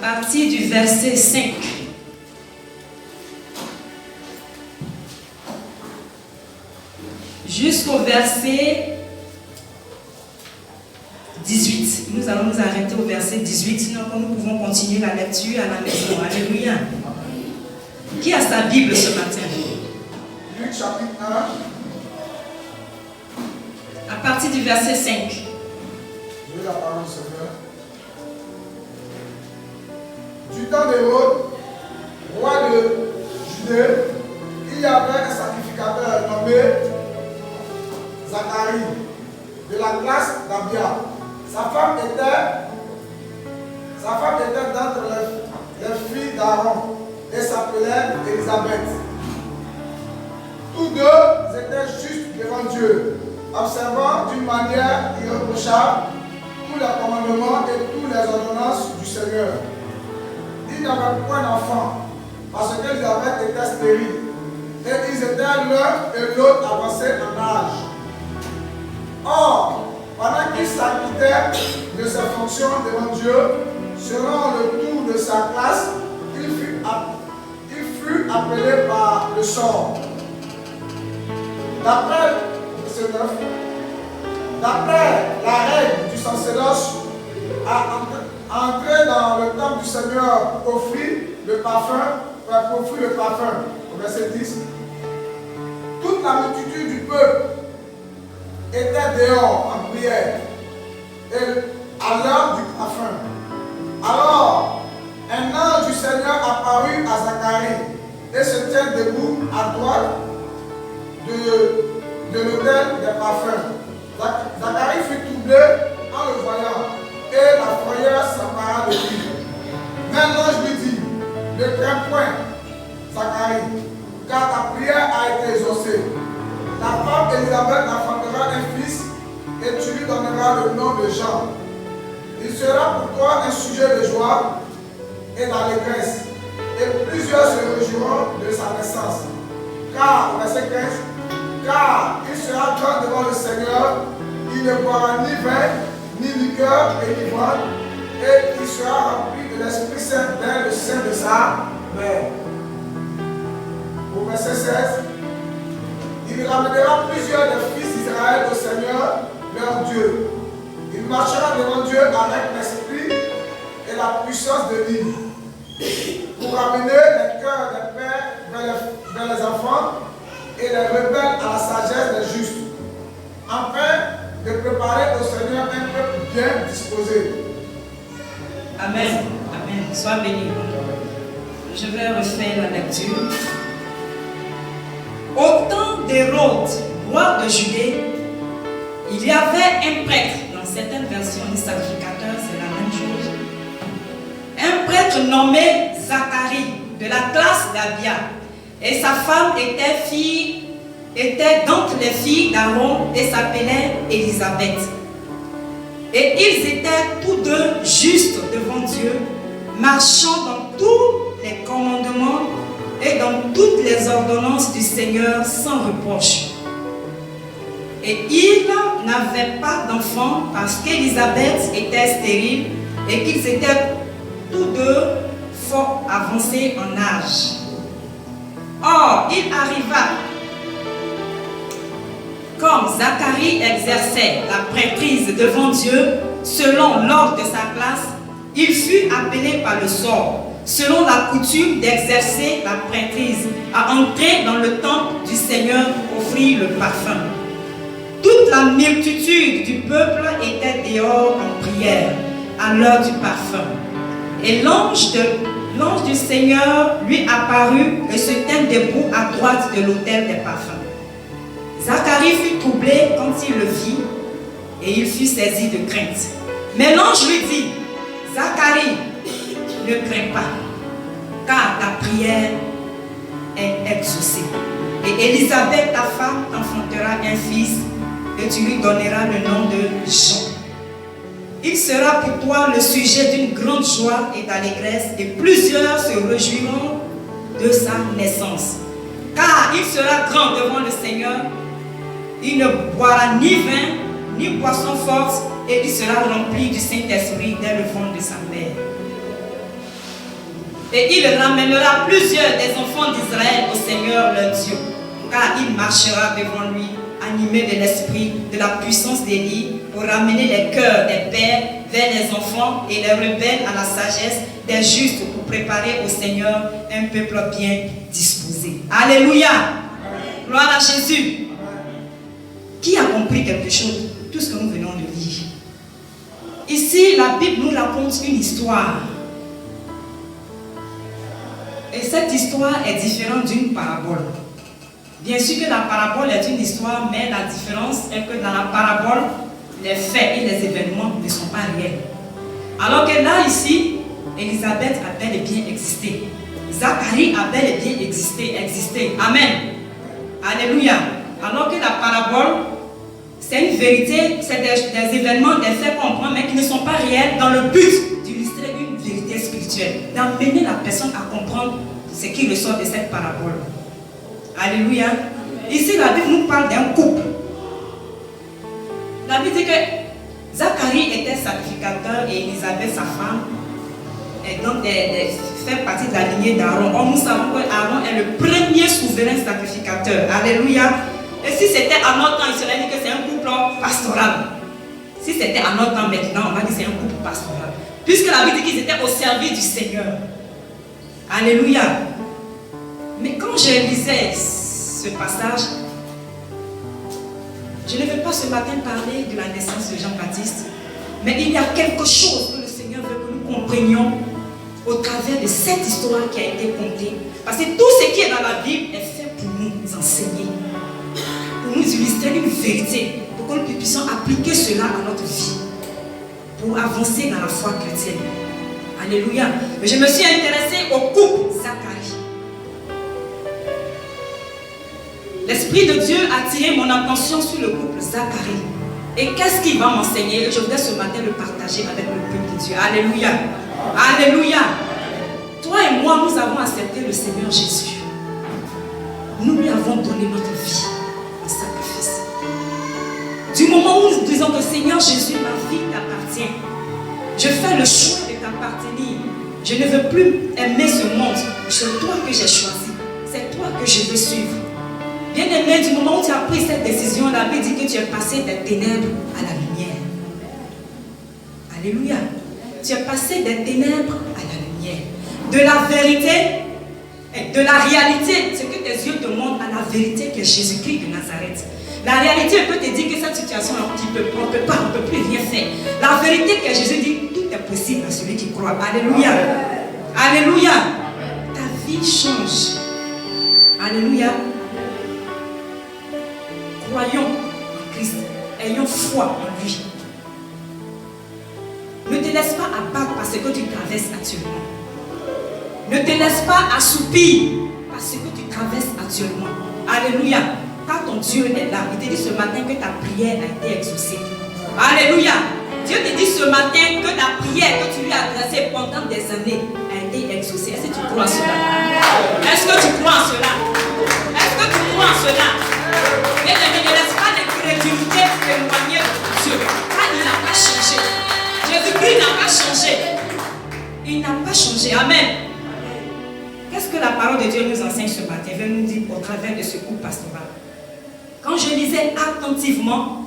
partir du verset 5. Jusqu'au verset 18. Nous allons nous arrêter au verset 18, sinon nous pouvons continuer la lecture à la maison. Alléluia. Qui a sa Bible ce matin? Luc chapitre 1. À partir du verset 5. Je lis la parole du Seigneur. Du temps d'Hérode, roi de Judée, il y avait un sacrificateur nommé Zacharie, de la classe d'Abia. Sa femme était d'entre les filles d'Aaron et s'appelait Élisabeth. Tous deux étaient justes devant Dieu, observant d'une manière irréprochable tous les commandements et toutes les ordonnances du Seigneur. Ils n'avaient point d'enfant, parce qu'Élisabeth était stérile, et ils étaient l'un et l'autre avancés en âge. Or, pendant qu'il s'acquittait de ses fonctions devant Dieu, selon le tour de sa classe, il fut appelé par le sort. D'après la règle du sacerdoce, à entrer dans le temple du Seigneur, offrit le parfum, au verset 10. Toute la multitude du peuple était dehors en prière et à l'heure du parfum. Alors, un ange du Seigneur apparut à Zacharie et se tient debout à droite de l'autel des parfums. Zacharie fut troublé en le voyant et la frayeur s'empara de lui. Mais l'ange lui dit: ne crains point, Zacharie, car ta prière a été exaucée. Ta femme Élisabeth enfantera un fils et tu lui donneras le nom de Jean. Il sera pour toi un sujet de joie et d'allégresse, et plusieurs se réjouiront de sa naissance. Car, verset 15, car il sera grand devant le Seigneur, il ne boira ni vin, ni liqueur et ni boîte, et il sera rempli de l'Esprit Saint dès le sein de sa mère. Au verset 16, il ramènera plusieurs des fils d'Israël au Seigneur, leur Dieu. Il marchera devant Dieu avec l'esprit et la puissance de l'île, pour ramener les cœurs des pères vers les enfants et les rebelles à la sagesse des justes, afin de préparer au Seigneur un peuple bien disposé. Amen. Amen. Sois béni. Je vais refaire la lecture. Au temps d'Hérode, roi de Judée, il y avait un prêtre, dans certaines versions des sacrificateurs, c'est la même chose, un prêtre nommé Zacharie, de la classe d'Abia, et sa femme était d'entre les filles d'Aaron et s'appelait Élisabeth. Et ils étaient tous deux justes devant Dieu, marchant dans tous les commandements et dans toutes les ordonnances du Seigneur sans reproche. Et ils n'avaient pas d'enfant parce qu'Élisabeth était stérile et qu'ils étaient tous deux fort avancés en âge. Or, il arriva, comme Zacharie exerçait la prêtrise devant Dieu selon l'ordre de sa classe, il fut appelé par le sort, selon la coutume d'exercer la prêtrise, à entrer dans le temple du Seigneur pour offrir le parfum. Toute la multitude du peuple était dehors en prière à l'heure du parfum. Et l'ange du Seigneur lui apparut et se tint debout à droite de l'autel des parfums. Zacharie fut troublé quand il le vit et il fut saisi de crainte. Mais l'ange lui dit: Zacharie, ne crains pas, car ta prière est exaucée. Et Élisabeth, ta femme, t'enfantera un fils et tu lui donneras le nom de Jean. Il sera pour toi le sujet d'une grande joie et d'allégresse, et plusieurs se réjouiront de sa naissance. Car il sera grand devant le Seigneur, il ne boira ni vin, ni boisson forte, et il sera rempli du Saint-Esprit dès le ventre de sa mère. Et il ramènera plusieurs des enfants d'Israël au Seigneur leur Dieu, car il marchera devant lui, animé de l'esprit, de la puissance d'Élie, pour ramener les cœurs des pères vers les enfants et les rebelles à la sagesse des justes, pour préparer au Seigneur un peuple bien disposé. Alléluia. Gloire à Jésus. Qui a compris quelque chose? Tout ce que nous venons de lire. Ici, la Bible nous raconte une histoire. Et cette histoire est différente d'une parabole. Bien sûr que la parabole est une histoire, mais la différence est que dans la parabole, les faits et les événements ne sont pas réels. Alors que là, ici, Élisabeth a bel et bien existé. Zacharie a bel et bien existé. Amen. Alléluia. Alors que la parabole, c'est une vérité, c'est des événements, des faits qu'on prend, mais qui ne sont pas réels dans le but d'illustrer une vérité spirituelle, d'amener la personne à comprendre ce qui ressort de cette parabole. Alléluia. Ici, la Bible nous parle d'un couple. La Bible dit que Zacharie était sacrificateur et Élisabeth, sa femme, et donc fait partie de la lignée d'Aaron. Or, nous savons qu'Aaron est le premier souverain sacrificateur. Alléluia. Et si c'était à notre temps, il serait dit que c'est un couple pastoral. Si c'était à notre temps maintenant, on va dire que c'est un couple pastoral. Puisque la Bible dit qu'ils étaient au service du Seigneur. Alléluia. Mais quand je lisais ce passage, je ne vais pas ce matin parler de la naissance de Jean-Baptiste, mais il y a quelque chose que le Seigneur veut que nous comprenions au travers de cette histoire qui a été contée. Parce que tout ce qui est dans la Bible est fait pour nous enseigner, pour nous illustrer une vérité, pour que nous puissions appliquer cela à notre vie, pour avancer dans la foi chrétienne. Alléluia. Mais je me suis intéressée au couple Zacharie. L'Esprit de Dieu a attiré mon attention sur le couple Zacharie. Et qu'est-ce qu'il va m'enseigner? Je voudrais ce matin le partager avec le peuple de Dieu. Alléluia. Alléluia. Toi et moi, nous avons accepté le Seigneur Jésus. Nous lui avons donné notre vie en sacrifice. Du moment où nous disons que Seigneur Jésus, ma vie t'appartient, je fais le choix de t'appartenir. Je ne veux plus aimer ce monde. C'est toi que j'ai choisi. C'est toi que je veux suivre. Bien-aimé, du moment où tu as pris cette décision, la Bible dit que tu es passé des ténèbres à la lumière. Alléluia. Tu es passé des ténèbres à la lumière. De la vérité, de la réalité, ce que tes yeux te montrent, à la vérité que Jésus-Christ de Nazareth. La réalité peut te dire que cette situation, on ne peut plus rien faire. La vérité que Jésus dit, tout est possible à celui qui croit. Alléluia. Alléluia. Ta vie change. Alléluia. Croyons en Christ, ayons foi en lui. Ne te laisse pas abattre par ce que tu traverses actuellement. Ne te laisse pas assoupir par ce que tu traverses actuellement. Alléluia. Quand ton Dieu est là, il te dit ce matin que ta prière a été exaucée. Alléluia. Dieu te dit ce matin que ta prière que tu lui as adressée pendant des années a été exaucée. Est-ce que tu crois en cela? Est-ce que tu crois en cela? Est-ce que tu crois en cela? Bien-aimé, ne laisse pas l'incrédulité t'éloigner de Dieu. Car il n'a pas changé. Jésus-Christ n'a pas changé. Il n'a pas changé. Amen. Qu'est-ce que la parole de Dieu nous enseigne ce matin? Elle veut nous dire au travers de ce coup pastoral. Quand je lisais attentivement,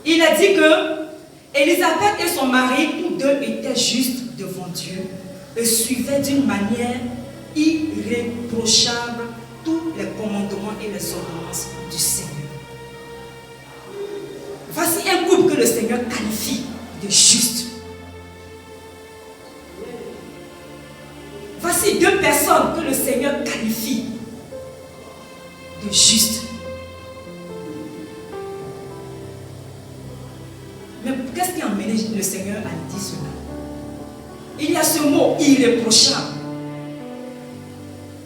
il a dit que Élisabeth et son mari, tous deux étaient justes devant Dieu et suivaient d'une manière irréprochable tous les commandements et les ordonnances du Seigneur. Voici un couple que le Seigneur qualifie de juste. Voici deux personnes que le Seigneur qualifie de juste. Mais qu'est-ce qui a amené le Seigneur à dire cela? Il y a ce mot irréprochable.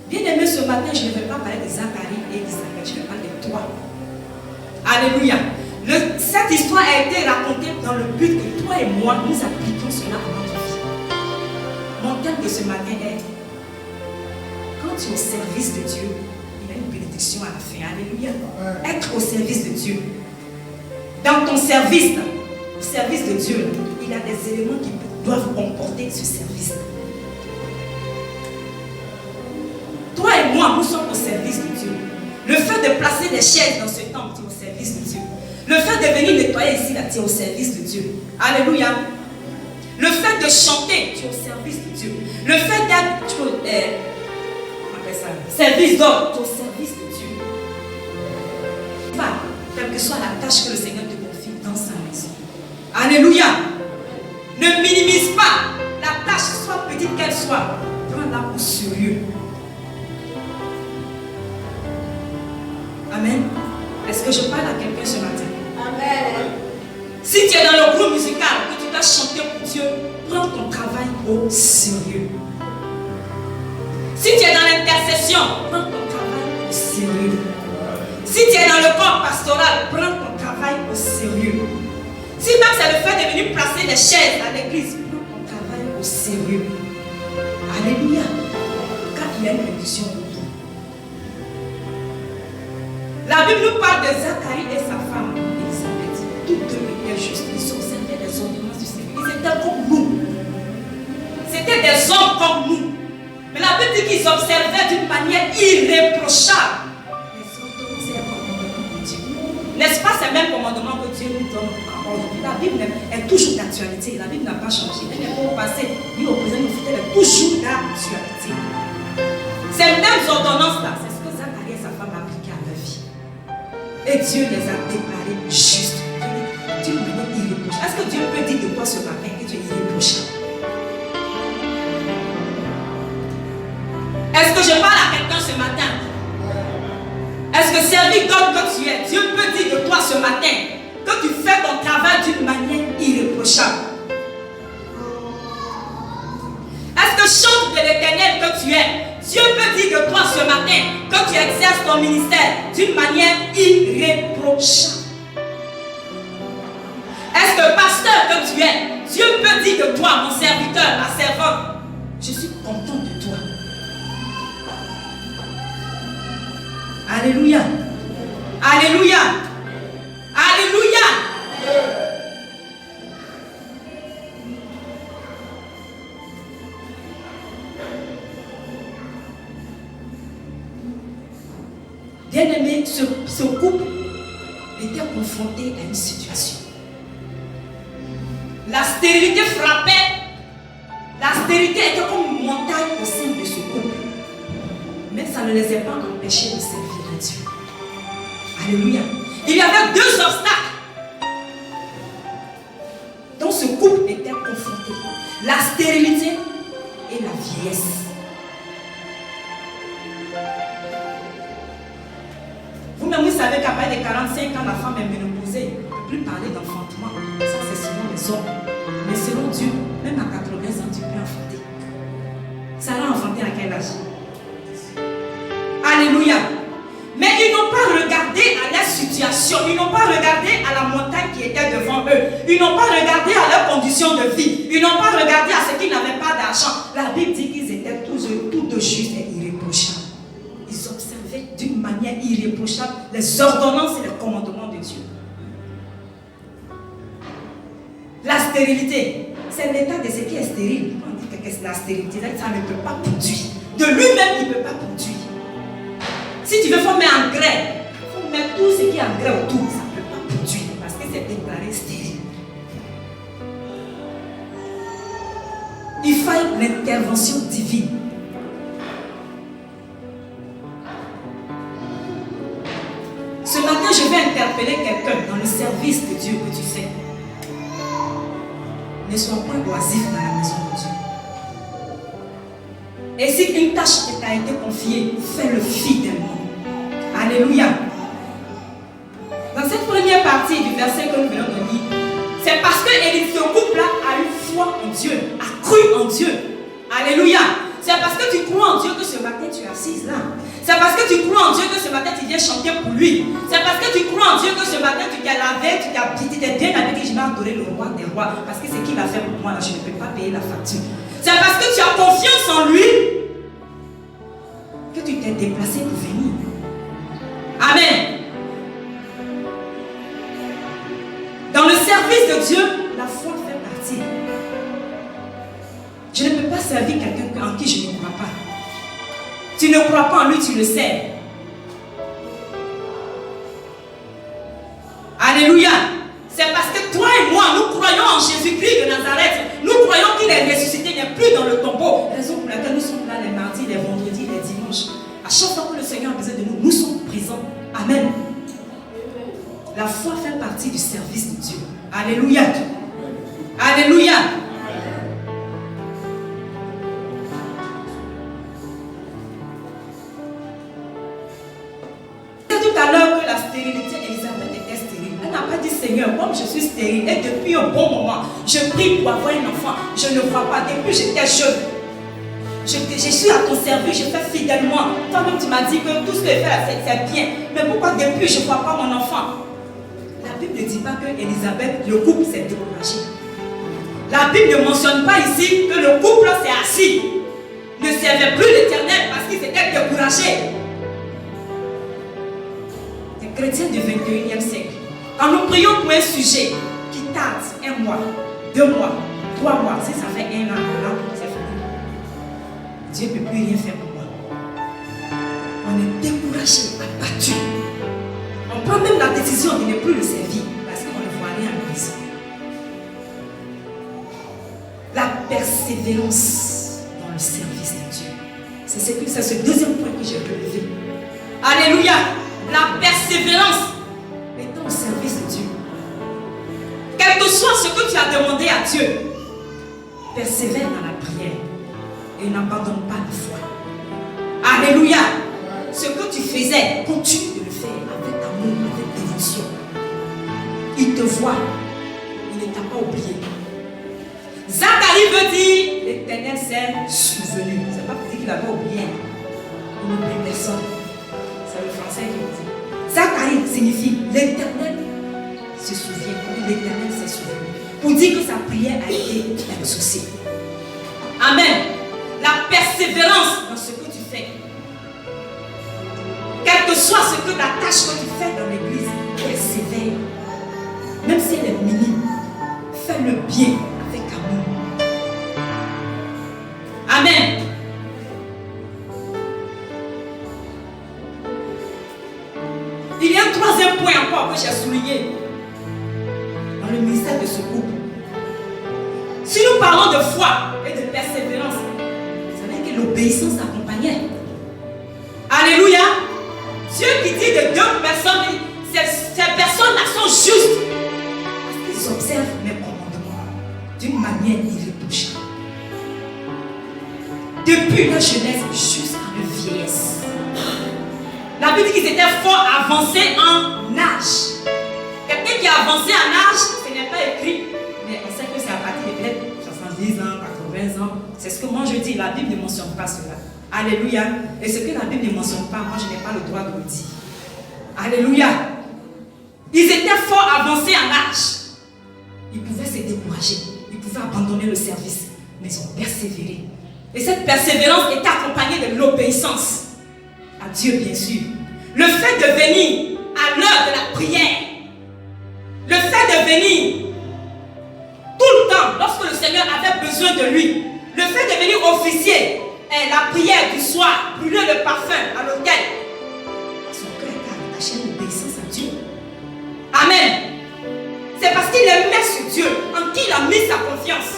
Bien aimé, ce matin, je ne vais pas parler de Zacharie et d'Isabelle, je vais parler de toi. Alléluia. Cette histoire a été racontée dans le but que toi et moi, nous appliquions cela à notre vie. Mon thème de ce matin est: quand tu es au service de Dieu, il y a une bénédiction à la fin. Alléluia. Être au service de Dieu. Dans ton service, au service de Dieu, il y a des éléments qui doivent comporter ce service. nous sommes au service de Dieu. Le fait de placer des chaises dans ce temple, tu es au service de Dieu. Le fait de venir nettoyer ici, là, tu es au service de Dieu. Alléluia. Le fait de chanter, tu es au service de Dieu. Le fait d'être, service d'ordre, tu es au service de Dieu. Pas, quelle que soit la tâche que le Seigneur te confie dans sa maison. Alléluia. Ne minimise pas la tâche, soit petite qu'elle soit. Prends-la au sérieux. Amen. Est-ce que je parle à quelqu'un ce matin? Amen. Si tu es dans le groupe musical, que tu dois chanter pour Dieu, prends ton travail au sérieux. Si tu es dans l'intercession, prends ton travail au sérieux. Si tu es dans le corps pastoral, prends ton travail au sérieux. Si même c'est le fait de venir placer des chaises à l'église, prends ton travail au sérieux. Alléluia. Car il y a une révision pour toi. La Bible nous parle de Zacharie et sa femme Élisabeth. Toutes deux étaient justes. Ils observaient les ordonnances du Seigneur. Ils étaient comme nous. C'était des hommes comme nous. Mais la Bible dit qu'ils observaient d'une manière irréprochable les ordonnances et les commandements de Dieu. N'est-ce pas ces mêmes commandements que Dieu nous donne aujourd'hui? La Bible est toujours d'actualité. La Bible n'a pas changé. Elle n'est pas au passé ni au présent, mais elle est toujours d'actualité. Ces mêmes ordonnances-là, c'est ce que Zacharie et sa femme appliquaient à leur vie. Et Dieu les a déclarés justes, d'une manière irréprochable. Est-ce que Dieu peut dire de toi ce matin que tu es irréprochable? Est-ce que je parle à quelqu'un ce matin? Est-ce que serviteur que tu es, Dieu peut dire de toi ce matin que tu fais ton travail d'une manière irréprochable? Est-ce que chante de l'Éternel que tu es, Dieu peut dire de toi ce matin que tu exerces ton ministère d'une manière irréprochable? Est-ce que pasteur que tu es, Dieu peut dire de toi, mon serviteur, ma servante, je suis content de toi? Alléluia. Alléluia. Alléluia. Bien-aimé, ce couple était confronté à une situation. La stérilité frappait. La stérilité était comme une montagne au sein de ce couple. Mais ça ne les a pas empêchés de servir à Dieu. Alléluia. Il y avait deux obstacles dont ce couple était confronté. La stérilité et la vieillesse. Vous-même, vous savez qu'à partir de 45 ans, la femme est ménopausée. On ne peut plus parler d'enfantement. Ça, c'est selon les hommes. Mais selon Dieu, même à 80 ans, Dieu peut enfanter. Sarah a enfanté à quel âge? Alléluia. Mais ils n'ont pas regardé à leur situation. Ils n'ont pas regardé à la montagne qui était devant eux. Ils n'ont pas regardé à leurs conditions de vie. Ils n'ont pas regardé à ce qu'ils n'avaient pas d'argent. La Bible dit qu'ils étaient tous justes et irréprochables. Ils observaient d'une manière irréprochable les ordonnances et les commandements de Dieu. La stérilité, c'est l'état de ce qui est stérile. On dit que c'est la stérilité, ça ne peut pas produire. De lui-même, il ne peut pas produire. Si tu veux, il faut mettre engrais. Il faut mettre tout ce qui est engrais autour. Ça ne peut pas produire parce que c'est déclaré stérile. Il faut l'intervention divine. Ce matin, je vais interpeller quelqu'un dans le service de Dieu que tu fais. Ne sois pas oisif dans la maison de Dieu. Et si une tâche qui t'a été confiée, fais-le fidèlement. Alléluia. Dans cette première partie du verset que nous venons de lire, c'est parce que ce couple-là a eu foi en Dieu, a cru en Dieu. Alléluia. C'est parce que tu crois en Dieu que ce matin tu es assise là. C'est parce que tu crois en Dieu que ce matin tu viens chanter pour lui. C'est parce que tu crois en Dieu que ce matin tu t'es lavé, tu t'es bien habillé, que je vais adorer le roi des rois. Parce que c'est ce qu'il a fait pour moi, là, je ne peux pas payer la facture. C'est parce que tu as confiance en lui que tu t'es déplacé pour venir. Amen. Dans le service de Dieu, la foi fait partie. Je ne peux pas servir quelqu'un en qui je ne crois pas. Tu ne crois pas en lui, tu le sais. Alléluia. C'est parce que toi et moi, nous croyons en Jésus-Christ de Nazareth. Nous croyons qu'il est ressuscité, il n'est plus dans le tombeau. Raison pour laquelle nous sommes là les mardis, les vendredis, les dimanches. À chaque fois que le Seigneur a besoin de nous, nous sommes présents. Amen. La foi fait partie du service de Dieu. Alléluia. Alléluia. C'est tout à l'heure que la stérilité d'Élisabeth était stérile. Elle n'a pas dit Seigneur, comme je suis stérile et depuis un bon moment, je prie pour avoir un enfant. Je ne vois pas. Depuis j'étais jeune. Je suis à ton service, je fais fidèlement. Toi-même, tu m'as dit que tout ce que je fais là, c'est bien. Mais pourquoi depuis je ne vois pas mon enfant? La Bible ne dit pas que Élisabeth, le couple s'est découragé. La Bible ne mentionne pas ici que le couple s'est assis, ne servait plus l'Éternel parce qu'il s'était découragé. Les chrétiens du 21e siècle, quand nous prions pour un sujet qui tarde 1 mois, 2 mois, 3 mois, si ça fait 1 an, là, c'est fini. Dieu ne peut plus rien faire pour moi. On est découragé, abattu. On prend même la décision de ne plus le servir parce qu'on ne voit rien en prison. La persévérance dans le service de Dieu. C'est ce deuxième point que j'ai relevé. Alléluia. La persévérance étant au service de Dieu. Quel que soit ce que tu as demandé à Dieu, persévère dans la prière et n'abandonne pas la foi. Alléluia. Ce que tu faisais, continue de le faire avec amour, avec dévotion. Il te voit. Il ne t'a pas oublié. Zacharie veut dire l'Éternel s'est souvenu. Ce n'est pas pour dire qu'il n'avait oublié. Il n'oublie personne. C'est le français qui le dit. Zacharie signifie l'Éternel se souvient. L'Éternel s'est souvenu. Pour dire que sa prière a été exaucée. Amen. La persévérance dans ce que tu fais. Quelle que soit ce que la tâche que tu fais dans l'église, persévère. Même si elle est minime, fais-le bien avec amour. Amen. Il y a un troisième point encore que j'ai souligné dans le ministère de ce couple. Si nous parlons de foi et de persévérance, vous savez que l'obéissance accompagnait. Alléluia. Dieu qui dit de 2 personnes, ces personnes-là sont justes parce qu'ils observent mes commandements d'une manière irréprochable. Depuis leur jeunesse jusqu'à leur vieillesse. La Bible dit qu'ils étaient fort avancés en âge. Quelqu'un qui a avancé en âge, ce n'est pas écrit, mais on sait que c'est à partir de peut-être 70 ans, 80 ans. C'est ce que moi je dis, la Bible ne mentionne pas cela. Alléluia. Et ce que la Bible ne mentionne pas, moi je n'ai pas le droit de le dire. Alléluia. Ils étaient fort avancés en âge. Ils pouvaient se décourager. Ils pouvaient abandonner le service. Mais ils ont persévéré. Et cette persévérance est accompagnée de l'obéissance à Dieu, bien sûr. Le fait de venir à l'heure de la prière, le fait de venir tout le temps, lorsque le Seigneur avait besoin de lui, le fait de venir officier la prière du soir, brûler le parfum à l'autel, son cœur était attaché à l'obéissance à Dieu. Amen. C'est parce qu'il aimait ce Dieu en qui il a mis sa confiance.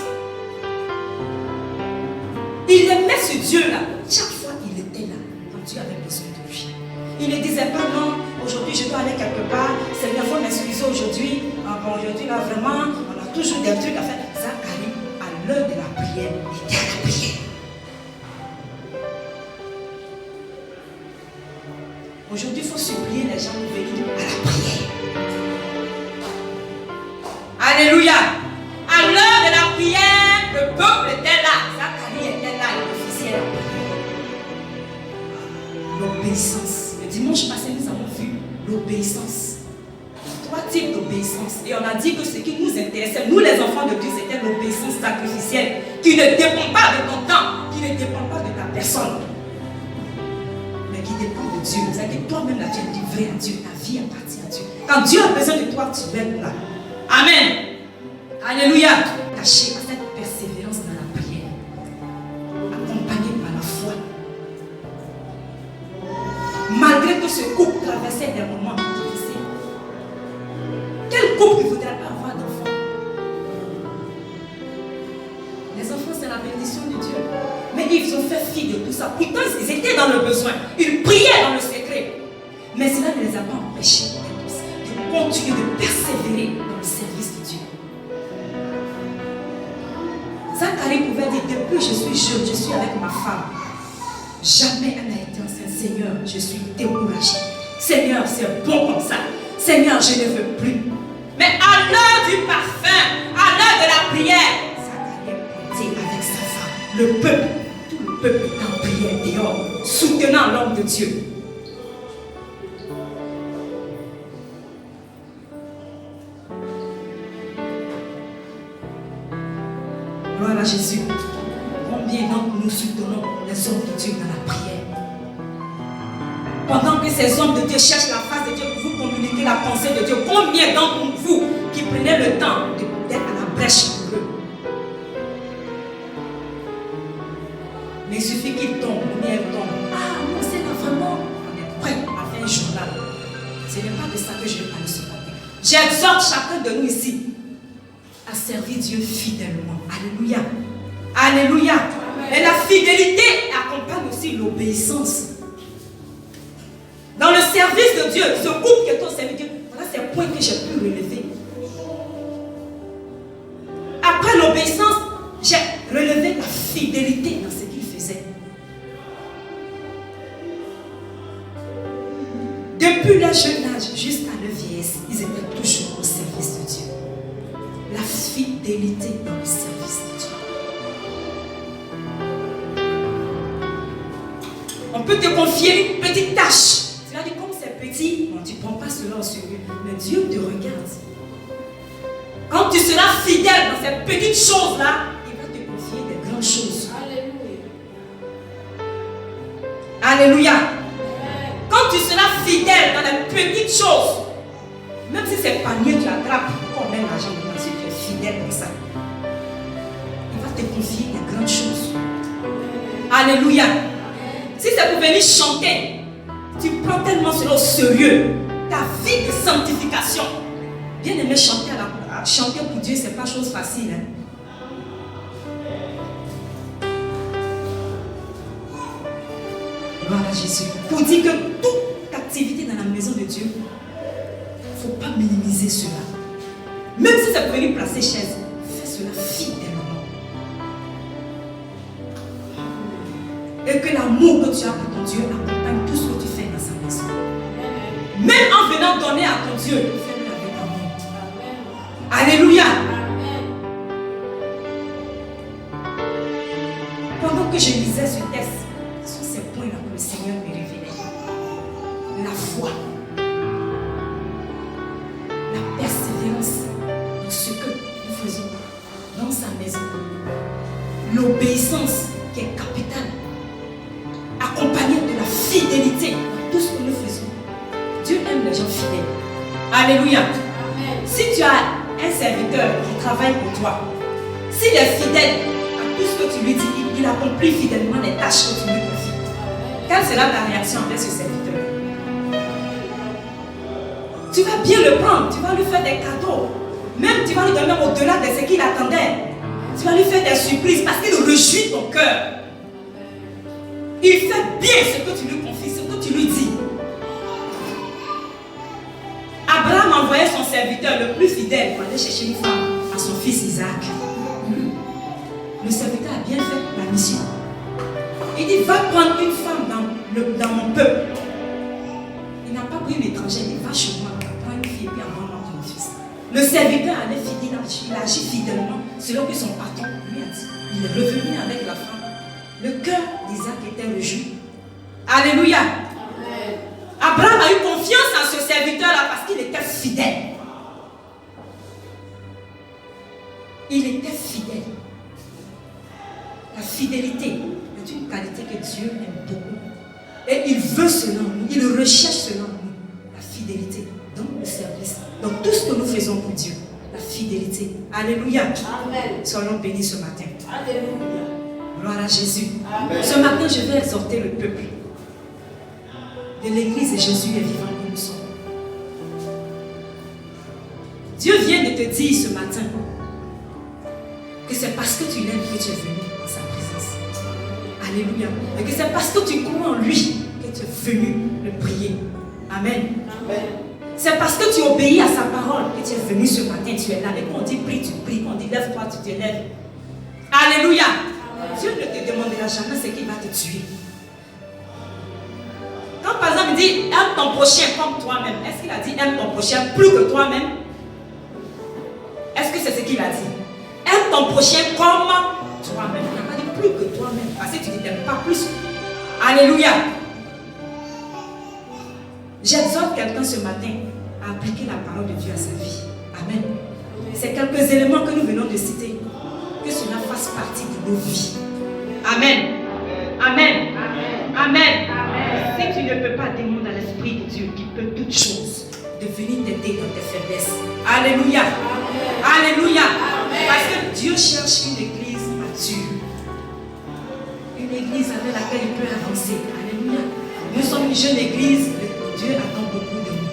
Il aimait ce Dieu-là. Chaque fois il était là, quand Dieu avait besoin de lui. Il ne disait pas non, aujourd'hui je dois aller quelque part, Seigneur, il faut m'excuser aujourd'hui. Bon, aujourd'hui là vraiment, on a toujours des trucs à faire. Zacharie, à l'heure de la prière, était à la prière. Aujourd'hui, il faut supplier les gens pour venir à la prière. Alléluia. À l'heure de la prière, le peuple était là. Zacharie était là, il officiait la prière. L'obéissance. Le dimanche passé, nous avons vu l'obéissance. 3 types d'obéissance. Et on a dit que ce qui nous intéressait, nous les enfants de Dieu, c'était l'obéissance sacrificielle, qui ne dépend pas de ton temps, qui ne dépend pas de ta personne, mais qui dépend de Dieu. C'est-à-dire que toi-même, là, tu es livré à Dieu, ta vie appartient à Dieu. Quand Dieu a besoin de toi, tu vas être là. Amen. Alléluia. Caché à cette persévérance dans la prière, accompagnée par la foi. ce couple traversait des moments difficiles. Quel couple ne voudrait pas avoir d'enfants? Les enfants, c'est la bénédiction de Dieu. Mais ils ont fait fi de tout ça. Pourtant, ils étaient dans le besoin. Ils priaient dans le secret. Mais cela ne les a pas empêchés de continuer, de persévérer dans le service de Dieu. Zacharie pouvait dire, depuis je suis jeune, je suis avec ma femme. Jamais elle n'a été enceinte. Seigneur, je suis découragée. Seigneur, c'est bon comme ça. Seigneur, je ne veux plus. Mais à l'heure du parfum, à l'heure de la prière, Zacharie est porté avec sa femme. Le peuple, tout le peuple est en prière dehors, soutenant l'homme de Dieu. Gloire à Jésus. Combien d'entre nous soutenons les hommes de Dieu dans la prière? Pendant que ces hommes de Dieu cherchent la face de Dieu pour vous communiquer la pensée de Dieu, combien d'entre vous qui prenez le temps d'être à la brèche pour eux? Mais il suffit qu'ils tombent, ou bien elles tombent. Ah non, c'est là vraiment, on est prêt à faire un journal. Ce n'est pas de ça que je vais parler ce matin. J'exhorte chacun de nous ici à servir Dieu fidèlement. Alléluia. Alléluia. Et la fidélité accompagne aussi l'obéissance. Dans le service de Dieu, ce couple que ton serviteur, voilà ces points que j'ai pu relever. Après l'obéissance, j'ai relevé la fidélité dans ce qu'il faisait. Depuis leur jeune âge jusqu'à leur vieillesse, ils étaient toujours au service de Dieu. La fidélité dans le service de Dieu. On peut te confier une petite tâche. Tu vas dire, comme c'est petit, non, tu ne prends pas cela au sérieux. Mais Dieu te regarde. Quand tu seras fidèle dans ces petites choses-là, il va te confier des grandes choses. Alléluia. Alléluia. Quand tu seras fidèle dans les petites choses, même si c'est pas mieux, tu attrapes, comme même l'argent de Dieu, tu es fidèle comme ça. Il va te confier des grandes choses. Alléluia. Si c'est pour venir chanter, tu prends tellement cela au sérieux. Ta vie de sanctification. Bien aimé, chanter pour Dieu, ce n'est pas chose facile. Hein? Gloire à Jésus. Pour dire que toute activité dans la maison de Dieu, il ne faut pas minimiser cela. Même si c'est pour venir placer chaise, fais cela fidèlement. Et que l'amour que tu as pour ton Dieu accompagne tout ce que tu fais dans sa maison. Même en venant donner à ton Dieu, fais-le avec amour. Alléluia. Pendant que je lisais ce texte, ce sont ces points-là que le Seigneur me révélait. La foi, la persévérance dans ce que nous faisons dans sa maison, l'obéissance qui est capitale, accompagnée de la fidélité dans tout ce que nous faisons. Dieu aime les gens fidèles. Alléluia. Amen. Si tu as un serviteur qui travaille pour toi, s'il est fidèle à tout ce que tu lui dis, il accomplit fidèlement les tâches que tu lui confies. Quelle sera ta réaction envers ce serviteur? Tu vas bien le prendre, tu vas lui faire des cadeaux. Même tu vas lui donner au-delà de ce qu'il attendait. Tu vas lui faire des surprises parce qu'il réjouit ton cœur. Il fait bien ce que tu lui confies, ce que tu lui dis. Abraham envoyait son serviteur le plus fidèle pour aller chercher une femme à son fils Isaac. Le serviteur a bien fait la mission. Il dit, va prendre une femme dans mon peuple. Il n'a pas pris une étrangère, il dit, va chez moi, prends une fille et puis envoie-moi ton fils. Le serviteur allait fidèle, il agit fidèlement selon que son patron lui a dit. Il est revenu avec la femme. Le cœur d'Isaac était réjoui. Alléluia. Amen. Abraham a eu confiance en ce serviteur-là parce qu'il était fidèle. Il était fidèle. La fidélité est une qualité que Dieu aime beaucoup. Et il veut cela en nous. Il recherche cela en nous. La fidélité dans le service, dans tout ce que nous faisons pour Dieu. La fidélité. Alléluia. Amen. Soyons bénis ce matin. Alléluia. Gloire à Jésus. Amen. Ce matin, je vais exhorter le peuple. de l'église de Jésus est vivant que nous sommes. Dieu vient de te dire ce matin que c'est parce que tu l'aimes que tu es venu dans sa présence. Alléluia. Et que c'est parce que tu crois en lui que tu es venu le prier. Amen. Amen. C'est parce que tu obéis à sa parole que tu es venu ce matin, tu es là. Et quand on dit prie, tu pries. Quand on dit lève-toi, tu te lèves. Alléluia. Amen. Dieu ne te demandera jamais ce qu'il va te tuer. Quand par exemple il dit aime ton prochain comme toi-même, est-ce qu'il a dit aime ton prochain plus que toi-même? Est-ce que c'est ce qu'il a dit? Aime ton prochain comme toi-même. Il n'a pas dit plus que toi-même. Parce que tu ne t'aimes pas plus. Alléluia. J'exhorte quelqu'un ce matin à appliquer la parole de Dieu à sa vie. Amen. C'est quelques éléments que nous venons de citer. Que cela fasse partie de nos vies. Amen. Amen. Amen. Amen. Amen. Si tu ne peux pas, demande à l'Esprit de Dieu qui peut toutes choses de venir t'aider dans tes faiblesses. Alléluia. Amen. Alléluia. Amen. Parce que Dieu cherche une église mature. Une église avec laquelle il peut avancer. Alléluia. Nous sommes une jeune église. Dieu attend beaucoup de nous.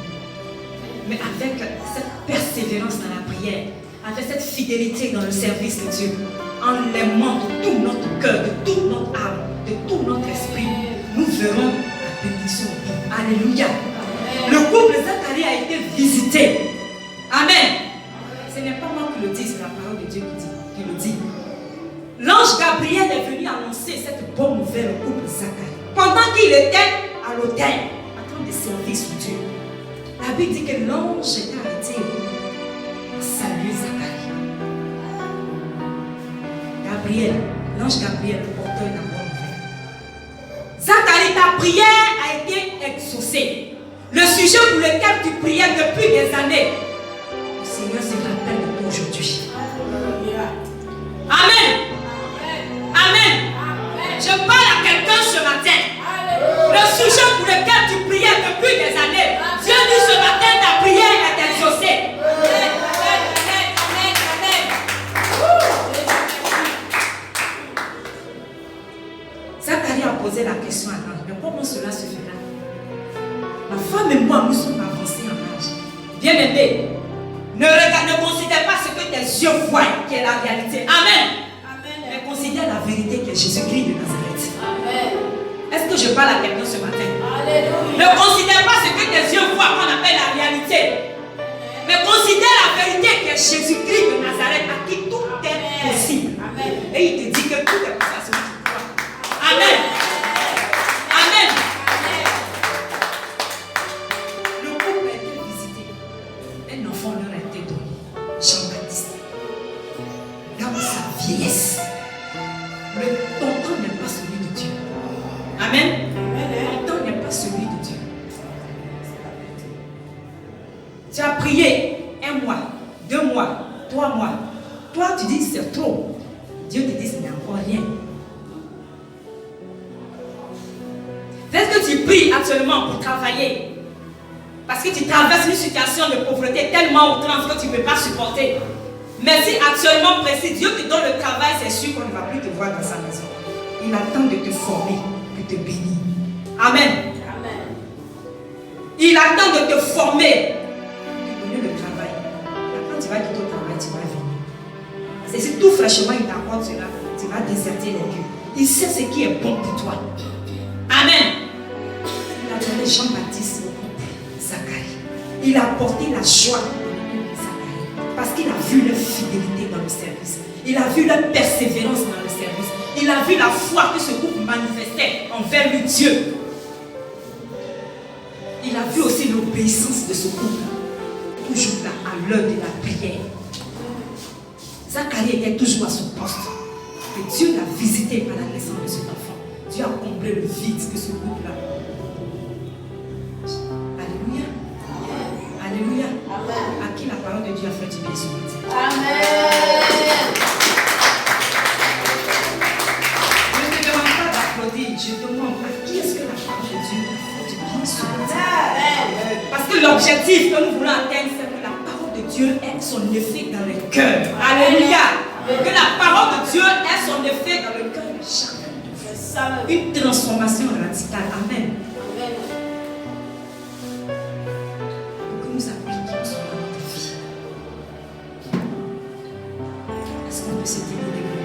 Mais avec cette persévérance dans la prière, avec cette fidélité dans le service de Dieu, en l'aimant de tout notre cœur, de toute notre âme, de tout notre esprit, nous verrons la bénédiction. Alléluia. Amen. Le couple Zacharie a été visité. Amen. Ce n'est pas moi qui le dis, c'est la parole de Dieu qui le dit. L'ange Gabriel est venu annoncer cette bonne nouvelle au couple Zacharie. Pendant qu'il était à l'autel, de servir sur Dieu. La Bible dit que l'ange est arrêté pour saluer Zacharie. L'ange Gabriel, le porteur de la bonne nouvelle. Zacharie, ta prière a été exaucée. Le sujet pour lequel tu priais depuis des années, le Seigneur se rappelle de toi aujourd'hui. Amen. Amen. Je parle à quelqu'un ce matin. Le sujet pour lequel tu priais depuis des années, Dieu dit ce matin ta prière est exaucée. Zacharie a posé la question à l'ange, mais comment cela se fera? Ma femme et moi, nous sommes avancés en âge. Bien-aimé, ne considère pas ce que tes yeux voient qui est la réalité. Amen. Mais considère la vérité qui est Jésus-Christ de Nazareth. Amen. Est-ce que je parle à quelqu'un ce matin? Alléluia. Ne considère pas ce que tes yeux voient qu'on appelle la réalité. Mais considère la vérité qui est Jésus-Christ de Nazareth à qui tout est possible. Amen. Et il te dit que tout est possible à celui qui croit. Amen. Amen. Le couple a été visité. Un enfant leur a été donné. Jean-Baptiste. Dans sa vieillesse. Ton temps n'est pas celui de Dieu. Amen. Ton temps n'est pas celui de Dieu. Tu as prié 1 mois, 2 mois, 3 mois. Toi, tu dis c'est trop. Dieu te dit ce n'est encore rien. Est-ce que tu pries actuellement pour travailler? Parce que tu traverses une situation de pauvreté tellement outrance que tu ne peux pas supporter. Mais si actuellement précis, Dieu te donne le travail, c'est sûr qu'on ne va plus te voir dans sa maison. Il attend de te former, de te bénir. Amen. Amen. Il attend de te former, de te donner le travail. Quand tu vas quitter au travail, tu vas venir. C'est si tout fraîchement il t'apporte cela, tu vas déserter les lieux. Il sait ce qui est bon pour toi. Amen. Il a donné Jean-Baptiste au couple Zacharie. Il a apporté la joie dans le couple Zacharie. Parce qu'il a vu leur fidélité dans le service. Il a vu leur persévérance dans le service. Il a vu la foi que ce couple manifestait envers le Dieu. Il a vu aussi l'obéissance de ce couple. Toujours là, à l'heure de la prière. Zacharie était toujours à son poste. Et Dieu l'a visité par la naissance de cet enfant. Dieu a comblé le vide que ce couple-là. Alléluia. Alléluia. Amen. À qui la parole de Dieu a fait du bien ce matin? Amen. Je ne te demande pas d'applaudir. Je demande à qui est-ce que la parole de Dieu a fait du bien ce matin? Parce que l'objectif que nous voulons atteindre, c'est que la parole de Dieu ait son effet dans le cœur. Alléluia. Que la parole de Dieu ait son effet dans le cœur de chacun. Une transformation radicale. Amen. Est-ce qu'on peut se dire